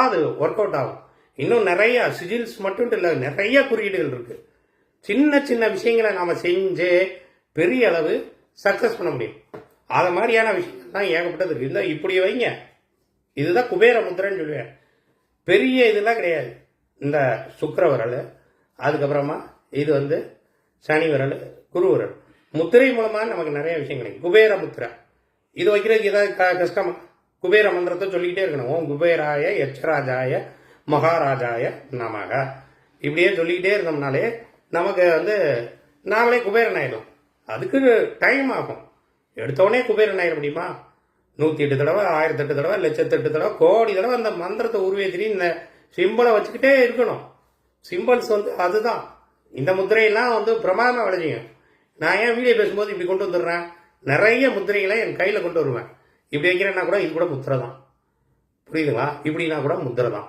அது work out ஆகும். இன்னும் நிறைய சிஜில்ஸ் மட்டும் இல்லை, நிறைய குறியீடுகள் இருக்கு. சின்ன சின்ன விஷயங்களை நாம செஞ்சு பெரிய அளவு சக்சஸ் பண்ண முடியும். அது மாதிரியான விஷயங்கள் தான் ஏகப்பட்டது இருக்கு. இல்லை இப்படி வைங்க, இதுதான் குபேர முத்திரைன்னு சொல்லுவேன். பெரிய இதெல்லாம் கிடையாது. இந்த சுக்கிர விரல், அதுக்கப்புறமா இது சனி விரல், குரு விரல், முத்திரை மூலமா நமக்கு நிறைய விஷயம் கிடைக்கும். குபேர முத்திரை இது வைக்கிறதுக்கு ஏதாவது கஷ்டமா? குபேர மந்திரத்தை சொல்லிக்கிட்டே இருக்கணும். ஓம் குபேராய யட்சராஜாய மகாராஜாய நமக, இப்படியே சொல்லிக்கிட்டே இருந்தோம்னாலே நமக்கு நாமளே குபேரன் ஆயிடும். அதுக்கு டைம் ஆகும். எடுத்தோடனே குபேரன் ஆயிட முடியுமா? 108 தடவை, 1008 தடவை, 1,08 தடவை, கோடி தடவை அந்த மந்திரத்தை உருவேற்றி இந்த சிம்பிளை வச்சுக்கிட்டே இருக்கணும். சிம்பிள்ஸ் அதுதான். இந்த முத்திரையெல்லாம் பிரமாதமாக வேலை செய்யும். நான் ஏன் வீடியோ பேசும்போது இப்படி கொண்டு வந்துடுறேன்? நிறைய முத்திரைகளை என் கையில் கொண்டு வருவேன். இப்படி வைக்கிறேன்னா கூட இது கூட முத்திரை தான். புரியுதுங்களா? இப்படின்னா கூட முத்திரை தான்.